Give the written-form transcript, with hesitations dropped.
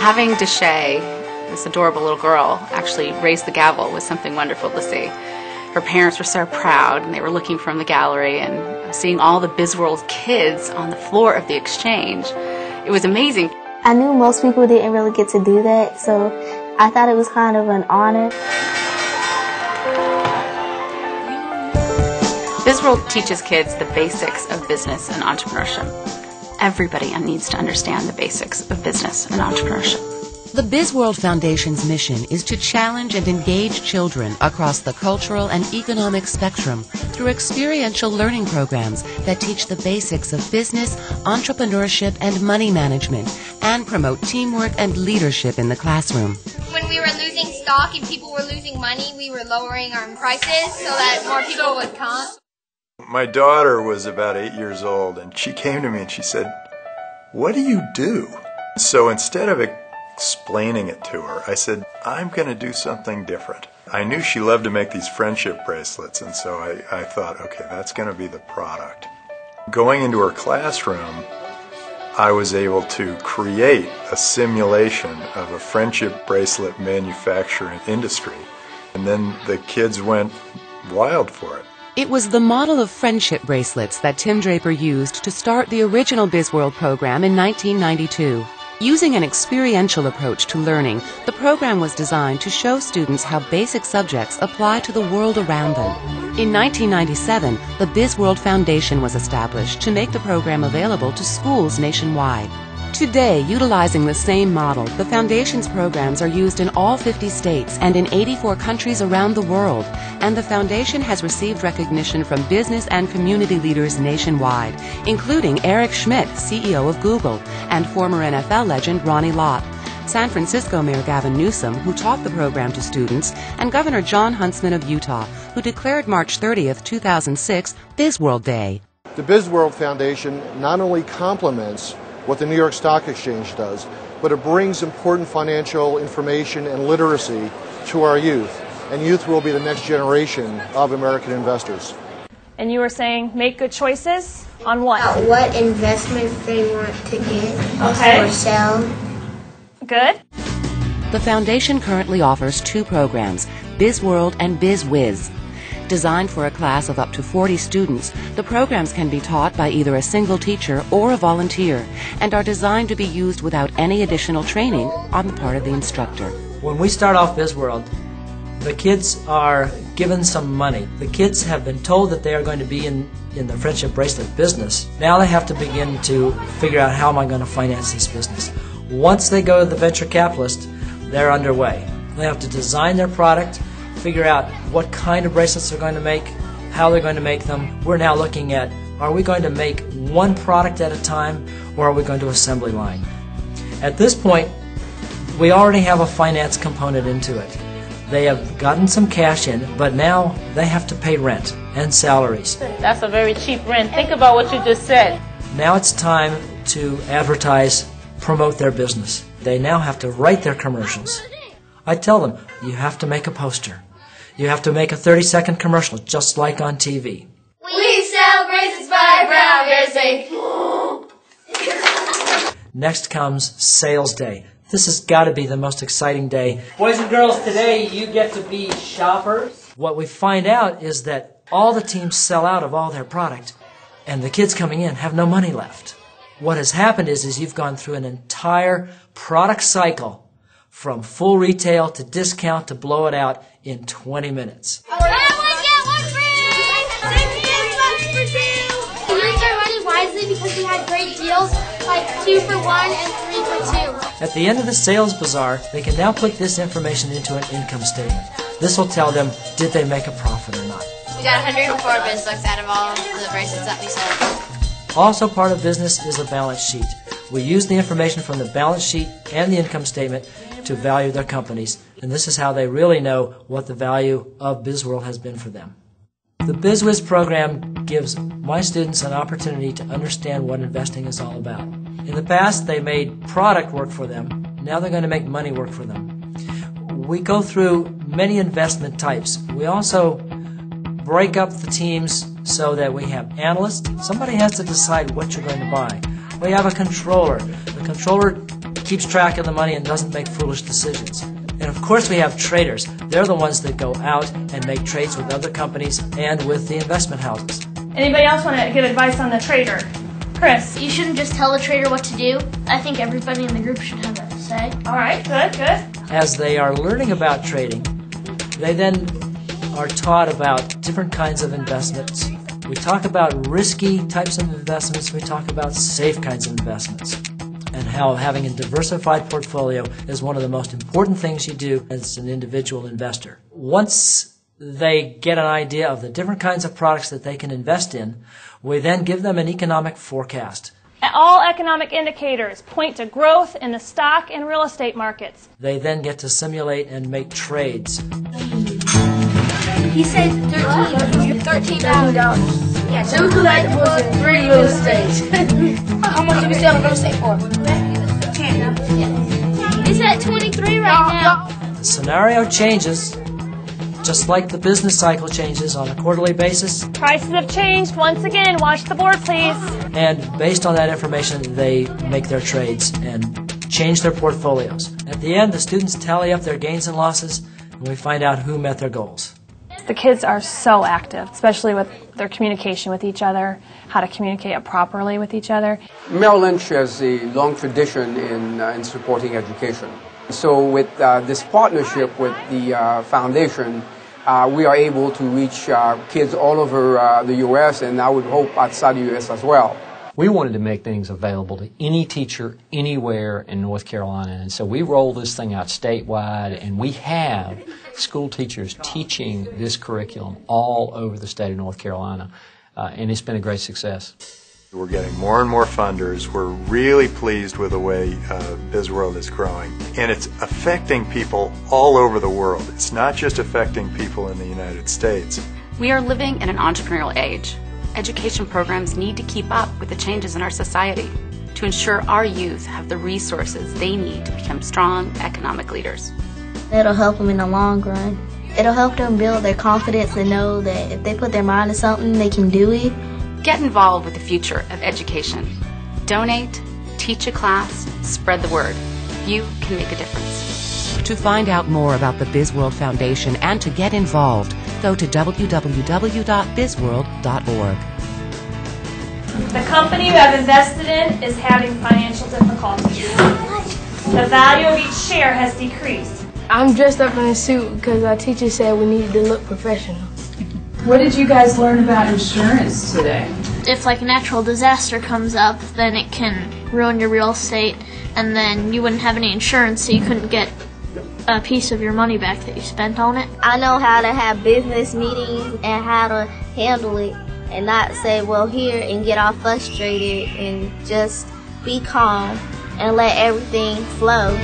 Having Deshay, this adorable little girl, actually raise the gavel was something wonderful to see. Her parents were so proud, and they were looking from the gallery and seeing all the BizWorld kids on the floor of the exchange. It was amazing. I knew most people didn't really get to do that, so I thought it was kind of an honor. BizWorld teaches kids the basics of business and entrepreneurship. Everybody needs to understand the basics of business and entrepreneurship. The BizWorld Foundation's mission is to challenge and engage children across the cultural and economic spectrum through experiential learning programs that teach the basics of business, entrepreneurship, and money management, and promote teamwork and leadership in the classroom. When we were losing stock and people were losing money, we were lowering our prices so that more people would come. My daughter was about 8 years old, and she came to me and she said, "What do you do?" So instead of explaining it to her, I said, I'm going to do something different. I knew she loved to make these friendship bracelets, and so I thought, okay, that's going to be the product. Going into her classroom, I was able to create a simulation of a friendship bracelet manufacturing industry, and then the kids went wild for it. It was the model of friendship bracelets that Tim Draper used to start the original BizWorld program in 1992. Using an experiential approach to learning, the program was designed to show students how basic subjects apply to the world around them. In 1997, the BizWorld Foundation was established to make the program available to schools nationwide. Today, utilizing the same model, the Foundation's programs are used in all 50 states and in 84 countries around the world, and the Foundation has received recognition from business and community leaders nationwide, including Eric Schmidt, CEO of Google, and former NFL legend Ronnie Lott, San Francisco Mayor Gavin Newsom, who taught the program to students, and Governor John Huntsman of Utah, who declared March 30th, 2006, BizWorld Day. The BizWorld Foundation not only complements what the New York Stock Exchange does, but it brings important financial information and literacy to our youth. And youth will be the next generation of American investors. And you were saying make good choices on what? What investments they want to get or sell. Good. The Foundation currently offers two programs, BizWorld and BizWiz. Designed for a class of up to 40 students, the programs can be taught by either a single teacher or a volunteer and are designed to be used without any additional training on the part of the instructor. When we start off BizWorld, the kids are given some money. The kids have been told that they are going to be in the friendship bracelet business. Now they have to begin to figure out, how am I going to finance this business? Once they go to the venture capitalist, they're underway. They have to design their product, figure out what kind of bracelets they're going to make, how they're going to make them. We're now looking at, are we going to make one product at a time, or are we going to assembly line? At this point, we already have a finance component into it. They have gotten some cash in, but now they have to pay rent and salaries. That's a very cheap rent. Think about what you just said. Now it's time to advertise, promote their business. They now have to write their commercials. I tell them, you have to make a poster. You have to make a 30-second commercial, just like on TV. We sell bracelets by Brown Racing. Next comes sales day. This has got to be the most exciting day. Boys and girls, today you get to be shoppers. What we find out is that all the teams sell out of all their product, and the kids coming in have no money left. What has happened is you've gone through an entire product cycle from full retail to discount to blow it out in 20 minutes. Buy one, get one free! 6 bucks for 2! We used our money wisely because we had great deals, like 2 for 1 and 3 for 2. At the end of the sales bazaar, they can now put this information into an income statement. This will tell them, did they make a profit or not. We got 104 BizBucks out of all of the bracelets that we sold. Also part of business is a balance sheet. We use the information from the balance sheet and the income statement to value their companies, and this is how they really know what the value of BizWorld has been for them. The BizWiz program gives my students an opportunity to understand what investing is all about. In the past, they made product work for them. Now they're going to make money work for them. We go through many investment types. We also break up the teams so that we have analysts. Somebody has to decide what you're going to buy. We have a controller. The controller keeps track of the money and doesn't make foolish decisions. And of course we have traders. They're the ones that go out and make trades with other companies and with the investment houses. Anybody else want to give advice on the trader? Chris? You shouldn't just tell the trader what to do. I think everybody in the group should have that to say. All right, good. As they are learning about trading, they then are taught about different kinds of investments. We talk about risky types of investments. We talk about safe kinds of investments, and how having a diversified portfolio is one of the most important things you do as an individual investor. Once they get an idea of the different kinds of products that they can invest in, we then give them an economic forecast. All economic indicators point to growth in the stock and real estate markets. They then get to simulate and make trades. He said $13,000. Yeah, so we like for 3 real estate. How much did we sell real estate for? 10. It's at 23 right now. The scenario changes, just like the business cycle changes on a quarterly basis. Prices have changed. Once again, watch the board, please. And based on that information, they make their trades and change their portfolios. At the end, the students tally up their gains and losses, and we find out who met their goals. The kids are so active, especially with their communication with each other, how to communicate properly with each other. Merrill Lynch has a long tradition in supporting education. So with this partnership with the foundation, we are able to reach kids all over the U.S. and I would hope outside the U.S. as well. We wanted to make things available to any teacher anywhere in North Carolina, and so we rolled this thing out statewide, and we have school teachers teaching this curriculum all over the state of North Carolina, and it's been a great success. We're getting more and more funders. We're really pleased with the way BizWorld is growing, and it's affecting people all over the world. It's not just affecting people in the United States. We are living in an entrepreneurial age. Education programs need to keep up with the changes in our society to ensure our youth have the resources they need to become strong economic leaders. It'll help them in the long run. It'll help them build their confidence and know that if they put their mind to something, they can do it. Get involved with the future of education. Donate, teach a class, spread the word. You can make a difference. To find out more about the BizWorld Foundation and to get involved, go to www.bizworld.org. The company you have invested in is having financial difficulties. The value of each share has decreased. I'm dressed up in a suit because our teacher said we needed to look professional. What did you guys learn about insurance today? If like a natural disaster comes up, then it can ruin your real estate, and then you wouldn't have any insurance, so you couldn't get a piece of your money back that you spent on it. I know how to have business meetings and how to handle it and not say, well, here, and get all frustrated, and just be calm and let everything flow.